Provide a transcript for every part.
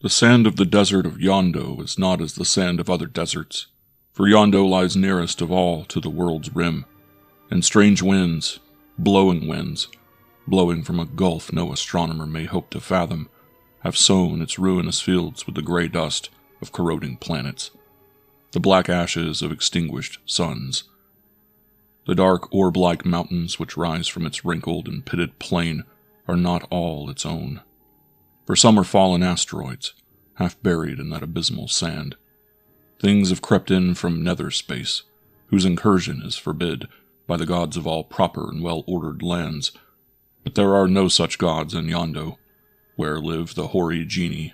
The sand of the desert of Yondo is not as the sand of other deserts, for Yondo lies nearest of all to the world's rim, and strange winds, blowing from a gulf no astronomer may hope to fathom, have sown its ruinous fields with the gray dust of corroding planets, the black ashes of extinguished suns. The dark orb-like mountains which rise from its wrinkled and pitted plain are not all its own, for some are fallen asteroids, half buried in that abysmal sand. Things have crept in from nether space, whose incursion is forbid by the gods of all proper and well-ordered lands, but there are no such gods in Yondo, where live the hoary genii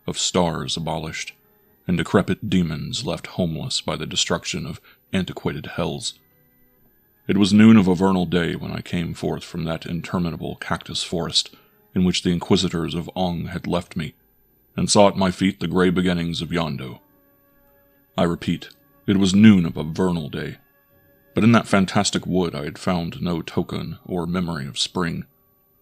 of stars abolished, and decrepit demons left homeless by the destruction of antiquated hells. It was noon of a vernal day when I came forth from that interminable cactus forest in which the inquisitors of Ong had left me, and saw at my feet the gray beginnings of Yondo. I repeat, it was noon of a vernal day, but in that fantastic wood I had found no token or memory of spring,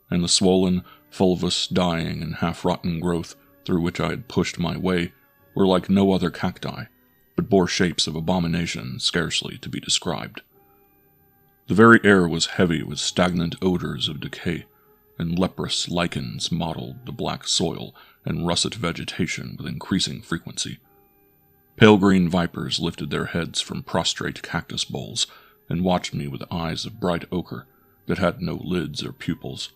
and the swollen, fulvous, dying, and half-rotten growth through which I had pushed my way were like no other cacti, but bore shapes of abomination scarcely to be described. The very air was heavy with stagnant odors of decay, and leprous lichens mottled the black soil and russet vegetation with increasing frequency. Pale green vipers lifted their heads from prostrate cactus bowls and watched me with eyes of bright ochre that had no lids or pupils.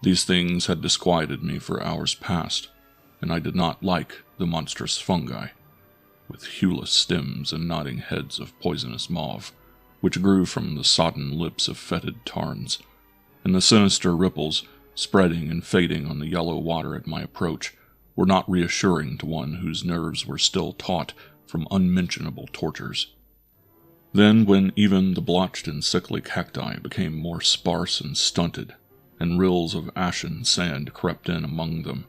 These things had disquieted me for hours past, and I did not like the monstrous fungi, with hueless stems and nodding heads of poisonous mauve, which grew from the sodden lips of fetid tarns, and the sinister ripples, spreading and fading on the yellow water at my approach, were not reassuring to one whose nerves were still taut from unmentionable tortures. Then, when even the blotched and sickly cacti became more sparse and stunted, and rills of ashen sand crept in among them,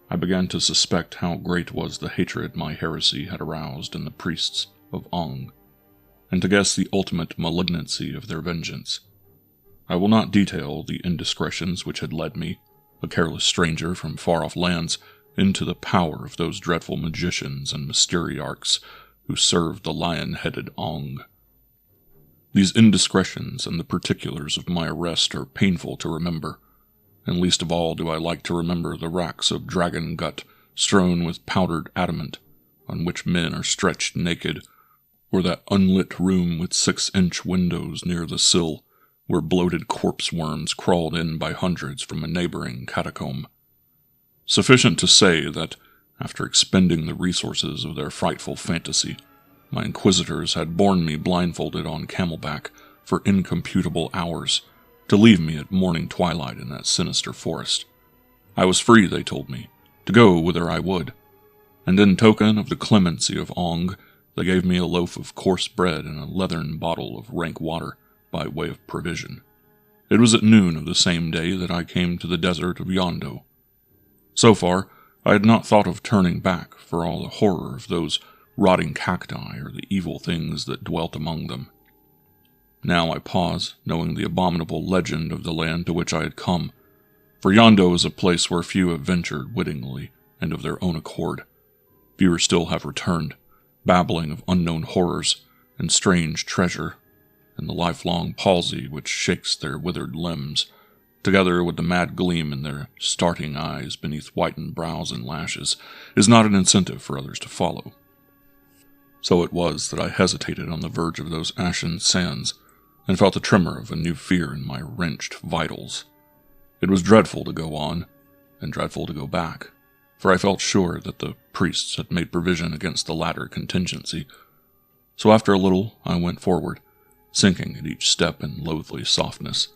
I began to suspect how great was the hatred my heresy had aroused in the priests of Ong, and to guess the ultimate malignancy of their vengeance. I will not detail the indiscretions which had led me, a careless stranger from far-off lands, into the power of those dreadful magicians and mysteriarchs who served the lion-headed Ong. These indiscretions and the particulars of my arrest are painful to remember, and least of all do I like to remember the racks of dragon gut strewn with powdered adamant, on which men are stretched naked, or that unlit room with 6-inch windows near the sill, where bloated corpse worms crawled in by hundreds from a neighboring catacomb. Sufficient to say that, after expending the resources of their frightful fantasy, my inquisitors had borne me blindfolded on camelback for incomputable hours, to leave me at morning twilight in that sinister forest. I was free, they told me, to go whither I would, and in token of the clemency of Ong, they gave me a loaf of coarse bread and a leathern bottle of rank water by way of provision. It was at noon of the same day that I came to the desert of Yondo. So far, I had not thought of turning back for all the horror of those rotting cacti or the evil things that dwelt among them. Now I pause, knowing the abominable legend of the land to which I had come, for Yondo is a place where few have ventured wittingly and of their own accord. Fewer still have returned, babbling of unknown horrors and strange treasure, and the lifelong palsy which shakes their withered limbs, together with the mad gleam in their starting eyes beneath whitened brows and lashes, is not an incentive for others to follow. So it was that I hesitated on the verge of those ashen sands, and felt a tremor of a new fear in my wrenched vitals. It was dreadful to go on, and dreadful to go back, for I felt sure that the priests had made provision against the latter contingency. So after a little I went forward, sinking at each step in loathly softness,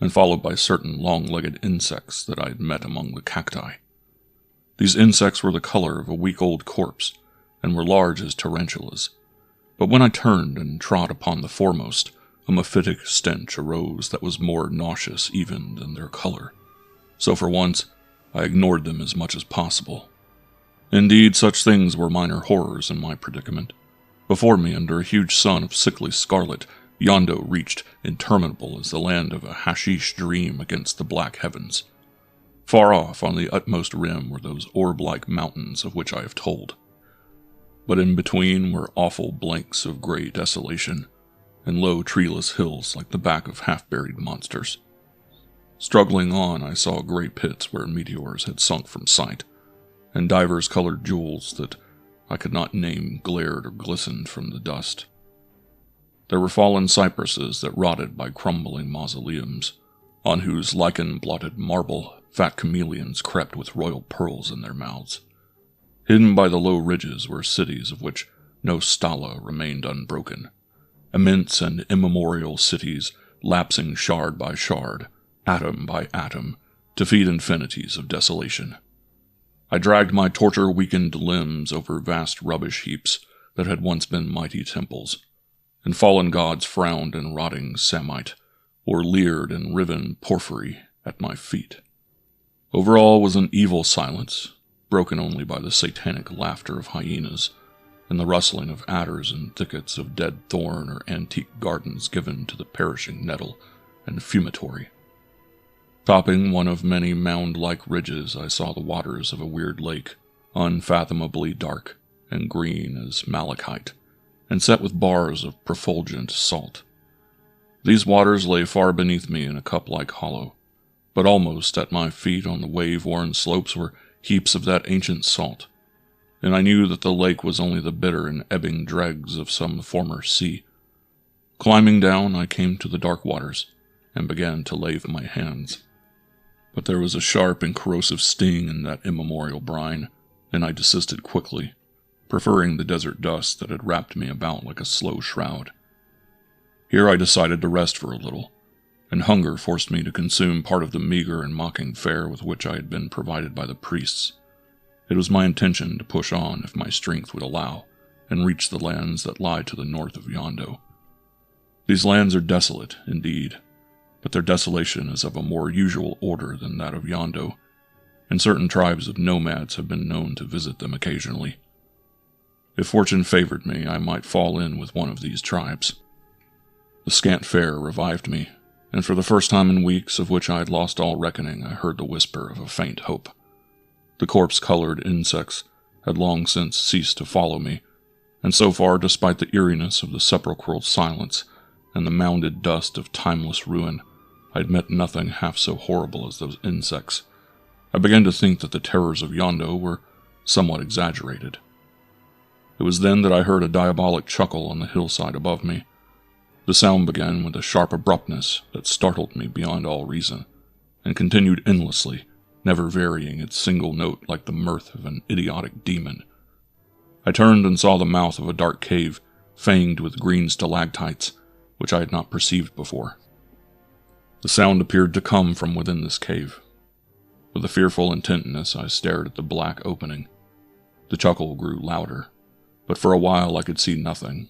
and followed by certain long-legged insects that I had met among the cacti. These insects were the color of a week-old corpse, and were large as tarantulas, but when I turned and trod upon the foremost, a mephitic stench arose that was more nauseous even than their color. So for once, I ignored them as much as possible. Indeed, such things were minor horrors in my predicament. Before me, under a huge sun of sickly scarlet, Yondo reached interminable as the land of a hashish dream against the black heavens. Far off on the utmost rim were those orb-like mountains of which I have told. But in between were awful blanks of gray desolation, and low treeless hills like the back of half-buried monsters. Struggling on, I saw gray pits where meteors had sunk from sight, and divers colored jewels that I could not name glared or glistened from the dust. There were fallen cypresses that rotted by crumbling mausoleums, on whose lichen-blotted marble fat chameleons crept with royal pearls in their mouths. Hidden by the low ridges were cities of which no stela remained unbroken, immense and immemorial cities lapsing shard by shard, atom by atom, to feed infinities of desolation. I dragged my torture-weakened limbs over vast rubbish heaps that had once been mighty temples, and fallen gods frowned in rotting samite, or leered in riven porphyry at my feet. Over all was an evil silence, broken only by the satanic laughter of hyenas, and the rustling of adders in thickets of dead thorn or antique gardens given to the perishing nettle and fumitory. Topping one of many mound-like ridges, I saw the waters of a weird lake, unfathomably dark and green as malachite, and set with bars of profulgent salt. These waters lay far beneath me in a cup-like hollow, but almost at my feet on the wave-worn slopes were heaps of that ancient salt, and I knew that the lake was only the bitter and ebbing dregs of some former sea. Climbing down, I came to the dark waters, and began to lave my hands. But there was a sharp and corrosive sting in that immemorial brine, and I desisted quickly, preferring the desert dust that had wrapped me about like a slow shroud. Here I decided to rest for a little, and hunger forced me to consume part of the meager and mocking fare with which I had been provided by the priests. It was my intention to push on if my strength would allow, and reach the lands that lie to the north of Yondo. These lands are desolate, indeed, but their desolation is of a more usual order than that of Yondo, and certain tribes of nomads have been known to visit them occasionally. If fortune favored me, I might fall in with one of these tribes. The scant fare revived me, and for the first time in weeks of which I had lost all reckoning, I heard the whisper of a faint hope. The corpse-colored insects had long since ceased to follow me, and so far, despite the eeriness of the sepulchral silence and the mounded dust of timeless ruin, I had met nothing half so horrible as those insects. I began to think that the terrors of Yondo were somewhat exaggerated. It was then that I heard a diabolic chuckle on the hillside above me. The sound began with a sharp abruptness that startled me beyond all reason, and continued endlessly, never varying its single note like the mirth of an idiotic demon. I turned and saw the mouth of a dark cave, fanged with green stalactites, which I had not perceived before. The sound appeared to come from within this cave. With a fearful intentness, I stared at the black opening. The chuckle grew louder, but for a while I could see nothing.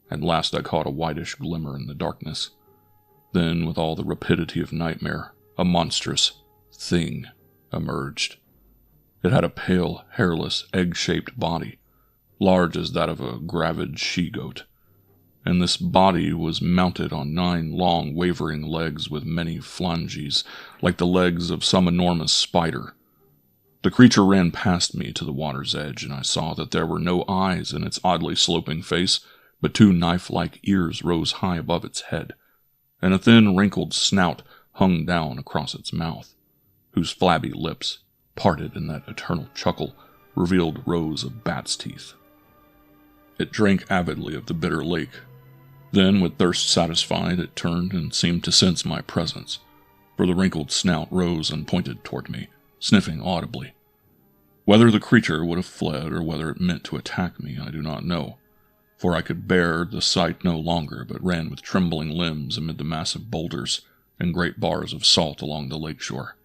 At last I caught a whitish glimmer in the darkness. Then, with all the rapidity of nightmare, a monstrous thing emerged. It had a pale, hairless, egg-shaped body, large as that of a gravid she-goat, and this body was mounted on 9 long, wavering legs with many phalanges, like the legs of some enormous spider. The creature ran past me to the water's edge, and I saw that there were no eyes in its oddly sloping face, but 2 knife-like ears rose high above its head, and a thin, wrinkled snout hung down across its mouth, whose flabby lips, parted in that eternal chuckle, revealed rows of bat's teeth. It drank avidly of the bitter lake. Then, with thirst satisfied, it turned and seemed to sense my presence, for the wrinkled snout rose and pointed toward me, sniffing audibly. Whether the creature would have fled or whether it meant to attack me, I do not know, for I could bear the sight no longer, but ran with trembling limbs amid the massive boulders and great bars of salt along the lake shore.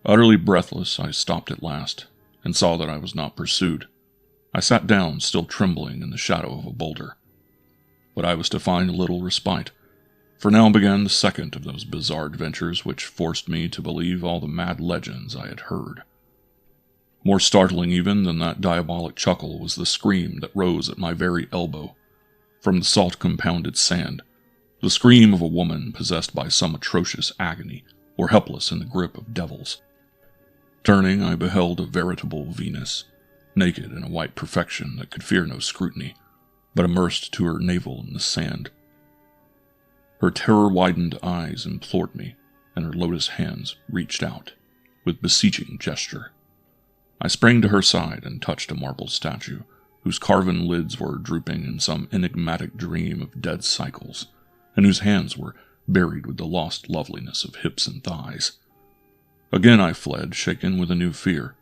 Utterly breathless, I stopped at last, and saw that I was not pursued. I sat down, still trembling, in the shadow of a boulder. But I was to find little respite, for now began the second of those bizarre adventures which forced me to believe all the mad legends I had heard. More startling even than that diabolic chuckle was the scream that rose at my very elbow, from the salt-compounded sand, the scream of a woman possessed by some atrocious agony, or helpless in the grip of devils. Turning, I beheld a veritable Venus, naked in a white perfection that could fear no scrutiny, but immersed to her navel in the sand. Her terror-widened eyes implored me, and her lotus hands reached out, with beseeching gesture. I sprang to her side and touched a marble statue, whose carven lids were drooping in some enigmatic dream of dead cycles, and whose hands were buried with the lost loveliness of hips and thighs. Again I fled, shaken with a new fear,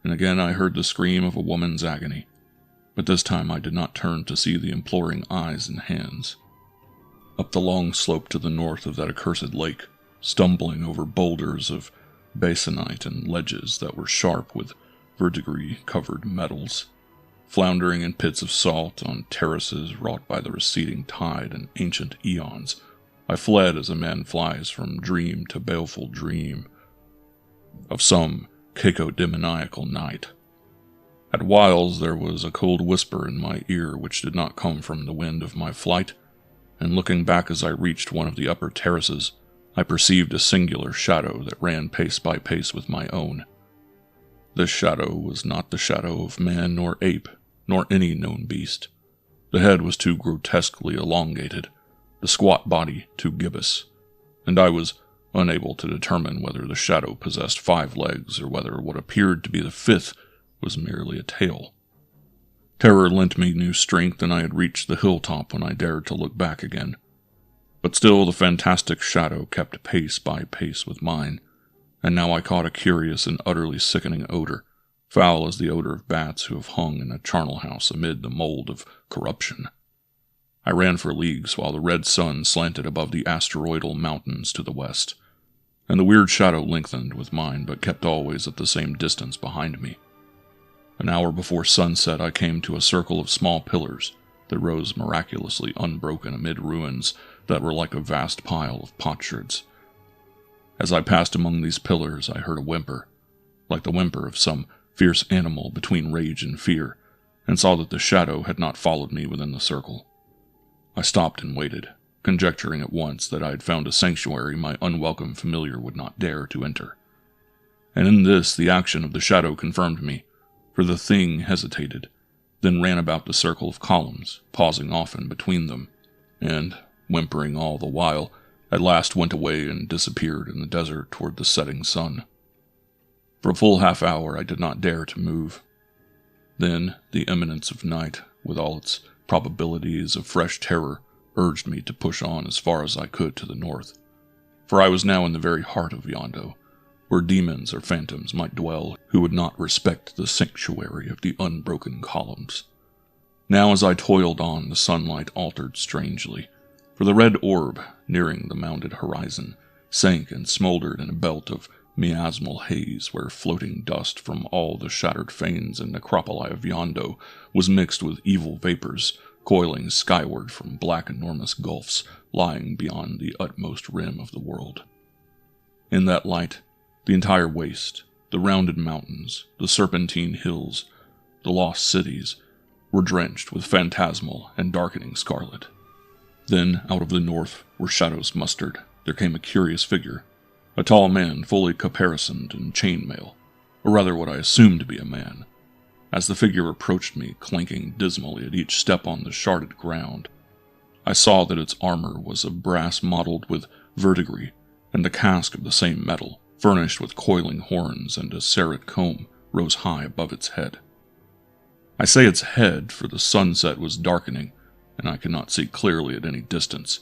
and again I heard the scream of a woman's agony, but this time I did not turn to see the imploring eyes and hands. Up the long slope to the north of that accursed lake, stumbling over boulders of basanite and ledges that were sharp with verdigris-covered metals, floundering in pits of salt on terraces wrought by the receding tide and ancient eons, I fled as a man flies from dream to baleful dream of some cacodemoniacal night. At whiles there was a cold whisper in my ear which did not come from the wind of my flight, and looking back as I reached one of the upper terraces, I perceived a singular shadow that ran pace by pace with my own. This shadow was not the shadow of man nor ape, nor any known beast. The head was too grotesquely elongated, the squat body too gibbous, and I was unable to determine whether the shadow possessed 5 legs or whether what appeared to be the 5th was merely a tail. Terror lent me new strength, and I had reached the hilltop when I dared to look back again. But still the fantastic shadow kept pace by pace with mine, and now I caught a curious and utterly sickening odor, foul as the odor of bats who have hung in a charnel house amid the mold of corruption. I ran for leagues while the red sun slanted above the asteroidal mountains to the west, and the weird shadow lengthened with mine but kept always at the same distance behind me. An hour before sunset I came to a circle of small pillars that rose miraculously unbroken amid ruins that were like a vast pile of potsherds. As I passed among these pillars I heard a whimper, like the whimper of some fierce animal between rage and fear, and saw that the shadow had not followed me within the circle. I stopped and waited, conjecturing at once that I had found a sanctuary my unwelcome familiar would not dare to enter. And in this the action of the shadow confirmed me, for the thing hesitated, then ran about the circle of columns, pausing often between them, and, whimpering all the while, at last went away and disappeared in the desert toward the setting sun. For a full half-hour I did not dare to move. Then the imminence of night, with all its probabilities of fresh terror, urged me to push on as far as I could to the north, for I was now in the very heart of Yondo, where demons or phantoms might dwell who would not respect the sanctuary of the unbroken columns. Now as I toiled on, the sunlight altered strangely, for the red orb, nearing the mounded horizon, sank and smoldered in a belt of miasmal haze where floating dust from all the shattered fanes and necropoli of Yondo was mixed with evil vapors, coiling skyward from black enormous gulfs lying beyond the utmost rim of the world. In that light, the entire waste, the rounded mountains, the serpentine hills, the lost cities, were drenched with phantasmal and darkening scarlet. Then, out of the north, where shadows mustered, there came a curious figure, a tall man fully caparisoned in chainmail, or rather what I assumed to be a man. As the figure approached me, clanking dismally at each step on the sharded ground, I saw that its armor was of brass mottled with verdigris, and the casque of the same metal, furnished with coiling horns and a serrate comb, rose high above its head. I say its head, for the sunset was darkening, and I could not see clearly at any distance.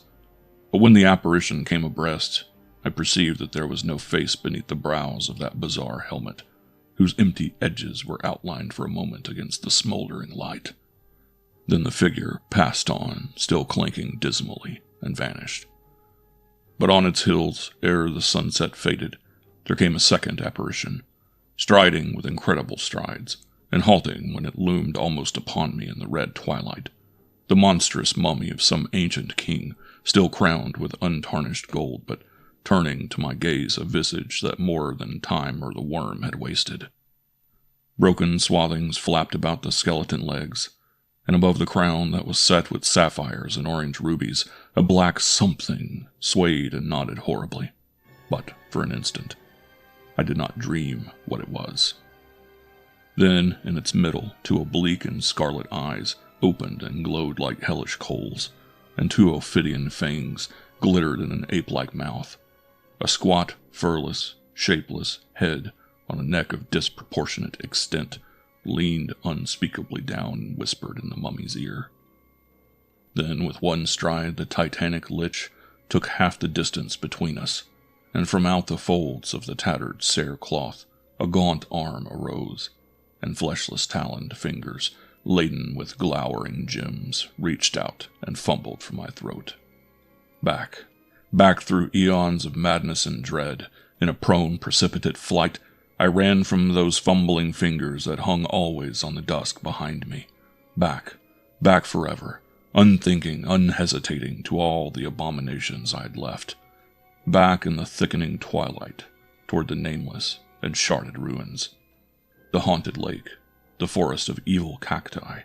But when the apparition came abreast, I perceived that there was no face beneath the brows of that bizarre helmet, whose empty edges were outlined for a moment against the smoldering light. Then the figure passed on, still clanking dismally, and vanished. But on its heels, ere the sunset faded, there came a second apparition, striding with incredible strides, and halting when it loomed almost upon me in the red twilight, the monstrous mummy of some ancient king, still crowned with untarnished gold, but turning to my gaze a visage that more than time or the worm had wasted. Broken swathings flapped about the skeleton legs, and above the crown that was set with sapphires and orange rubies, a black something swayed and nodded horribly, but for an instant. I did not dream what it was. Then, in its middle, two oblique and scarlet eyes opened and glowed like hellish coals, and two ophidian fangs glittered in an ape-like mouth. A squat, furless, shapeless head on a neck of disproportionate extent leaned unspeakably down and whispered in the mummy's ear. Then, with one stride, the titanic lich took half the distance between us, and from out the folds of the tattered cerecloth a gaunt arm arose, and fleshless taloned fingers, laden with glowering gems, reached out and fumbled for my throat. Back through eons of madness and dread, in a prone, precipitate flight, I ran from those fumbling fingers that hung always on the dusk behind me. Back forever, unthinking, unhesitating to all the abominations I had left. Back in the thickening twilight, toward the nameless and sharded ruins. The haunted lake, the forest of evil cacti,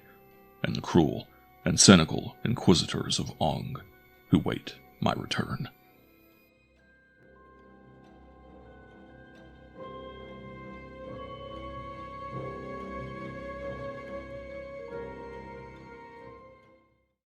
and the cruel and cynical inquisitors of Ong who wait my return.